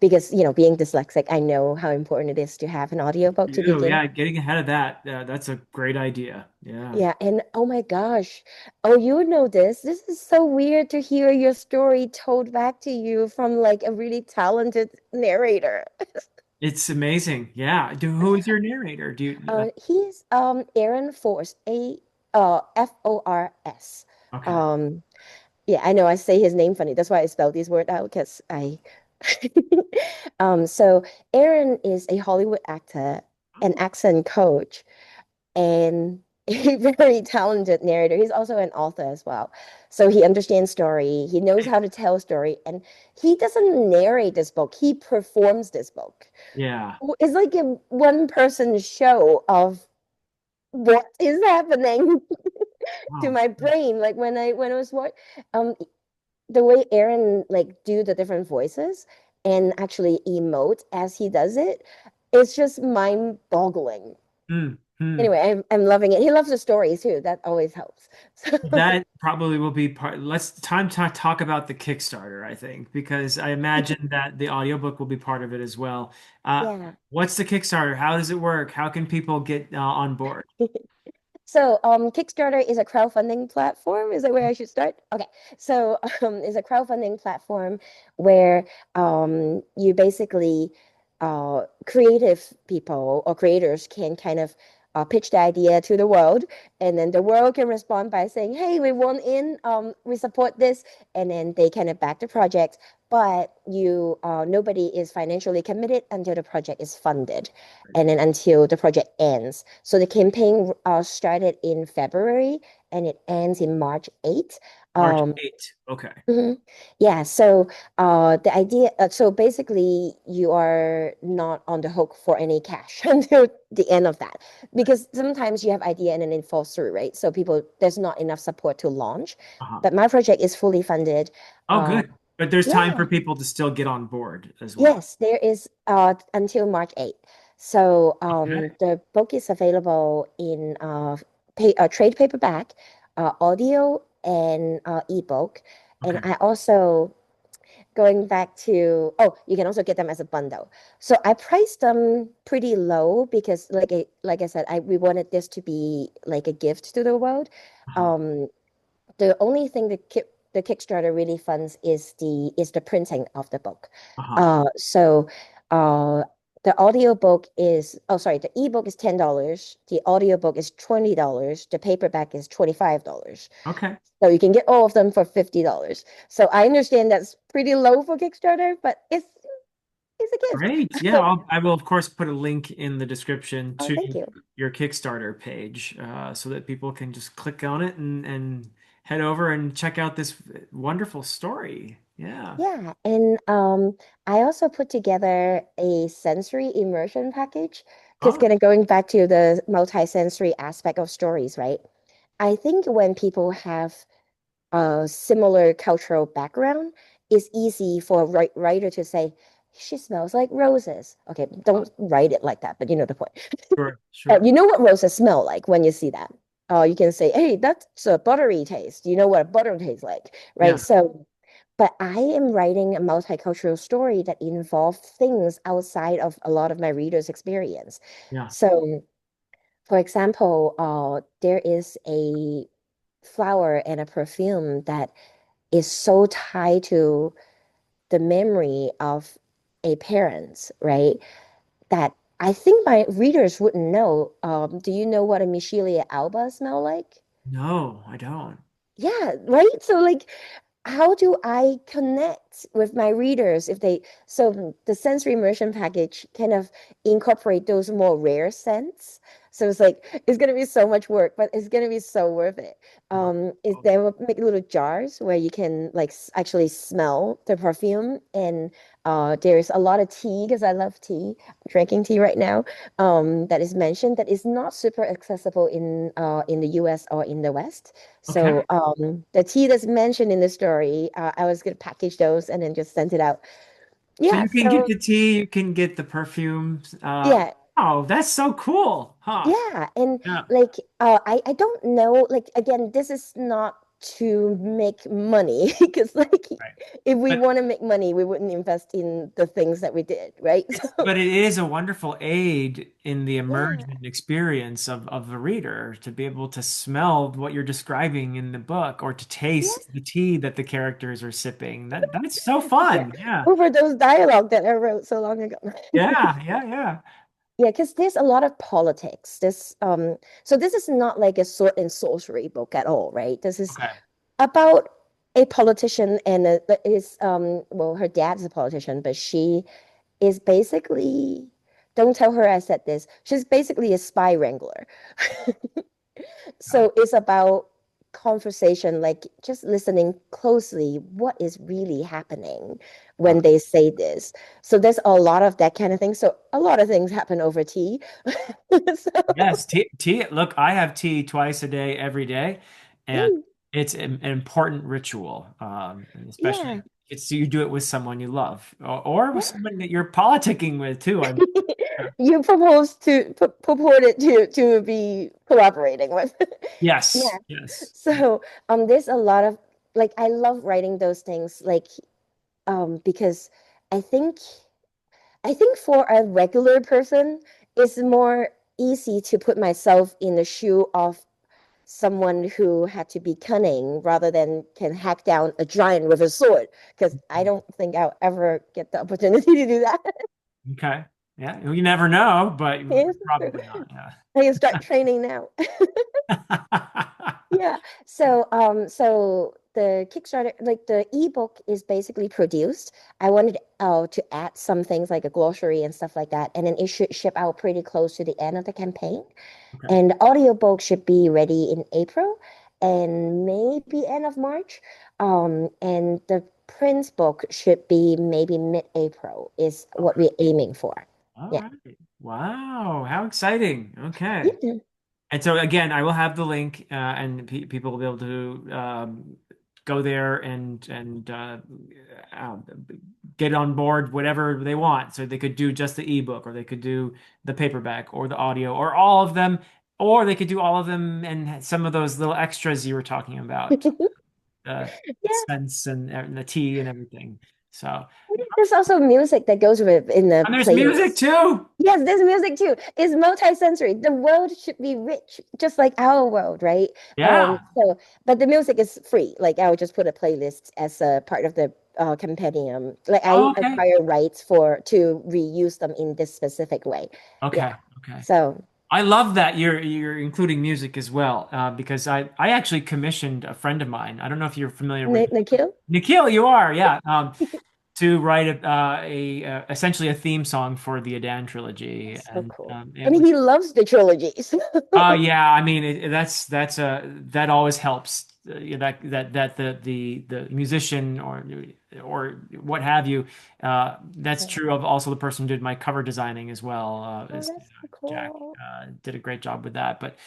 because being dyslexic, I know how important it is to have an audiobook to You, begin. yeah, getting ahead of that. That's a great idea. Yeah. Yeah, and oh my gosh. Oh, you know this. This is so weird to hear your story told back to you from like a really talented narrator. It's amazing. Yeah. Who is your narrator? Do you He's Aaron Force, Fors. okay. Um yeah, I know I say his name funny. That's why I spelled these words out because I so Aaron is a Hollywood actor, an Oh, accent coach, and a very talented narrator. He's also an author as well. So he understands story, he knows how to tell story, and he doesn't narrate this book, he performs this book. yeah. It's like a one person show of what is happening to Wow. my brain. Like when I was what the way Aaron like do the different voices and actually emote as he does it, it's just mind boggling. Mm, mm. Anyway, I'm loving it. He loves the stories too. That always helps. So That probably will be part. Let's time to talk about the Kickstarter, I think, because I imagine that the audiobook will be part of it as well. yeah. What's the Kickstarter? How does it work? How can people get on board? So Kickstarter is a crowdfunding platform. Is that where I should start? Okay. So it's a crowdfunding platform where you basically creative people or creators can kind of pitch the idea to the world, and then the world can respond by saying, "Hey, we want in. We support this," and then they kind of back the project. But nobody is financially committed until the project is funded, and then until the project ends. So the campaign started in February and it ends in March 8th. March Um, 8th. Okay. mhm. Yeah, so the idea, so basically you are not on the hook for any cash until the end of that, because sometimes you have idea and then it falls through, right? So there's not enough support to launch, Uh-huh. but my project is fully funded. Oh, Uh, good. But there's time for yeah, people to still get on board as well. yes, there is until March 8th. So Okay. the book is available in trade paperback, audio and ebook. And Okay. I also going back to, oh, you can also get them as a bundle. So I priced them pretty low because like I said, we wanted this to be like a gift to the world. Uh-huh. Um, the only thing the Kickstarter really funds is the printing of the book. Uh-huh. So uh the audiobook is, oh sorry, the ebook is $10, the audiobook is $20, the paperback is $25. Okay. So you can get all of them for $50. So I understand that's pretty low for Kickstarter, but it's a gift. Great. Yeah, I will of course put a link in the description Oh, to thank you. your Kickstarter page, so that people can just click on it and head over and check out this wonderful story. Yeah. Yeah, and I also put together a sensory immersion package because Oh, kind of going back to the multi-sensory aspect of stories, right? I think when people have a similar cultural background, it's easy for a writer to say, she smells like roses. Okay, don't write it like that, but you know the point. sure, sure. You know what roses smell like when you see that. You can say, hey, that's a buttery taste. You know what butter tastes like, right? Yeah, So, but I am writing a multicultural story that involves things outside of a lot of my readers' experience. yeah. So, for example, there is a flower and a perfume that is so tied to the memory of a parent, right? That I think my readers wouldn't know. Do you know what a Michelia alba smell like? No, I don't. Yeah, right. So like how do I connect with my readers if they so the sensory immersion package kind of incorporate those more rare scents. So it's like it's gonna be so much work, but it's gonna be so worth it. Is Oh, they will make little jars where you can like actually smell the perfume, and there's a lot of tea because I love tea. I'm drinking tea right now. That is mentioned that is not super accessible in the US or in the West. okay. So the tea that's mentioned in the story, I was gonna package those and then just send it out. So Yeah, you can get so the tea, you can get the perfumes. yeah, Oh, that's so cool. Huh. yeah, and Yeah. like I don't know, like again, this is not to make money because like Right. if we But want to make money, we wouldn't invest in the things that we did, right? So but it is a wonderful aid in the yeah, immersion experience of the reader to be able to smell what you're describing in the book or to yeah, taste the tea that the characters are sipping. That's so yeah. fun. Yeah. Over those dialogue that I wrote so long ago. Yeah, yeah, yeah. Yeah, because there's a lot of politics. So this is not like a sword and sorcery book at all, right? This is Okay. about a politician and well, her dad's a politician, but she is basically, don't tell her I said this. She's basically a spy wrangler. Okay. So it's about conversation, like just listening closely, what is really happening Uh, when they say this. So there's a lot of that kind of thing. So a lot of things happen over tea. So yes, tea. Look, I have tea twice a day, every day, and mm, it's an important ritual. And yeah, especially it's you do it with someone you love, or with yeah. someone that you're politicking with too. You proposed to purported to be collaborating with. Yeah. Yes, yes. So there's a lot of like I love writing those things like because I think I think for a regular person, it's more easy to put myself in the shoe of someone who had to be cunning rather than can hack down a giant with a sword. Because I don't think I'll ever get the opportunity to do that. Okay. Yeah, you never know, but Yes, true. probably not. I can start training now. Yeah. Yeah. So the Kickstarter, like the ebook is basically produced. I wanted to add some things like a glossary and stuff like that, and then it should ship out pretty close to the end of the campaign. Okay. And the audiobook should be ready in April and maybe end of March. And the print book should be maybe mid-April is what Okay. we're aiming for. All Yeah. right. Wow. How exciting. Okay. Yeah. And so again, I will have the link, and pe people will be able to go there and uh, get on board whatever they want. So they could do just the ebook, or they could do the paperback, or the audio, or all of them. Or they could do all of them and some of those little extras you were talking about, the Yeah. scents and the tea and everything. So, There's also music that goes with in the and there's music playlist. too. Yes, there's music too. It's multi-sensory. The world should be rich, just like our world, right? Yeah. But the music is free. Like I would just put a playlist as a part of the compendium. Like I Oh, okay. acquire rights for to reuse them in this specific way. Yeah. Okay. Okay. So I love that you're including music as well, because I actually commissioned a friend of mine. I don't know if you're familiar with Nikhil, Nikhil. You are, yeah. To write essentially a theme song for the Adan trilogy, that's so and cool. it And was. he loves the trilogies. Oh yeah, I mean that always helps. That the musician or what have you. That's Oh, true of also the person who did my cover designing as well. that's so Jack cool. did a great job with that. But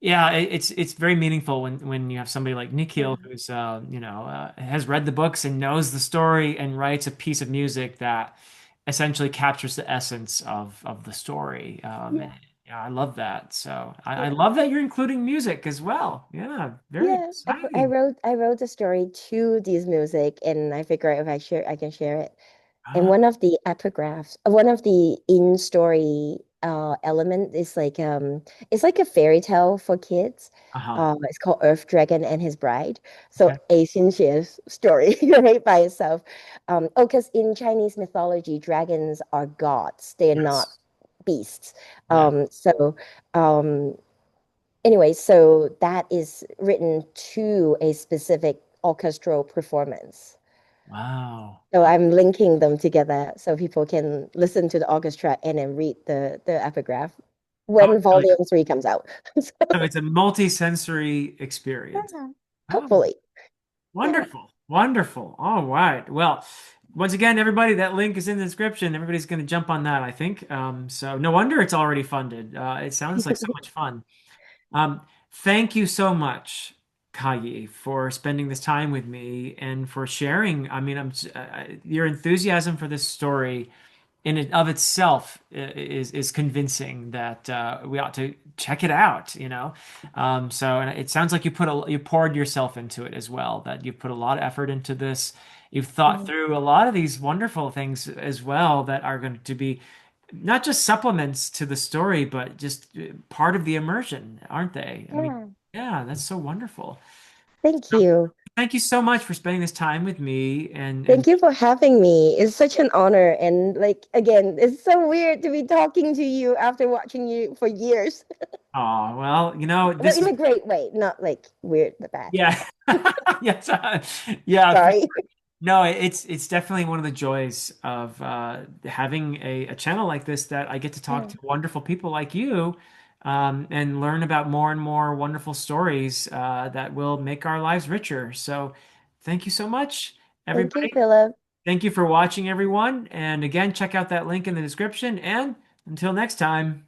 yeah, it's very meaningful when you have somebody like Nikhil Yeah. who's has read the books and knows the story and writes a piece of music that essentially captures the essence of the story. Yeah. Yeah, I love that. So I Yeah. love that you're including music as well. Yeah, very Yeah, exciting. I wrote a story to this music, and I figure if I can share it. And Ah, one of the epigraphs, one of the in story element is it's like a fairy tale for kids. uh-huh. It's called Earth Dragon and His Bride. So Okay. Asian Shear's story, right by itself. Oh, because in Chinese mythology, dragons are gods. They're not Yes. beasts. Yeah. So anyway, so that is written to a specific orchestral performance. Wow. So I'm linking them together so people can listen to the orchestra and then read the epigraph Oh, when really volume cool. three comes out. So, So it's a multi-sensory experience. yeah. Oh, Hopefully. Yeah. wonderful. Wonderful. All right. Well, once again, everybody, that link is in the description. Everybody's going to jump on that, I think. So no wonder it's already funded. It sounds like so much fun. Um, Thank you so much, Ka-Yee, for spending this time with me and for sharing. I mean, your enthusiasm for this story in and of itself is convincing that we ought to check it out, you know. So and it sounds like you poured yourself into it as well, that you've put a lot of effort into this. You've thought Mm. through a lot of these wonderful things as well that are going to be not just supplements to the story, but just part of the immersion, aren't they? I mean, Yeah. yeah, that's so wonderful. Thank So, you. thank you so much for spending this time with me and Thank you for having me. It's such an honor. And like again, it's so weird to be talking to you after watching you for years. oh, well, you know, But this in is a great way, not like weird the bad way. yeah. Yes. Yeah, Sorry. no, it's definitely one of the joys of having a channel like this that I get to talk Yeah. to wonderful people like you and learn about more and more wonderful stories that will make our lives richer. So thank you so much, Thank you, everybody. Philip. Thank you for watching, everyone. And again, check out that link in the description. And until next time.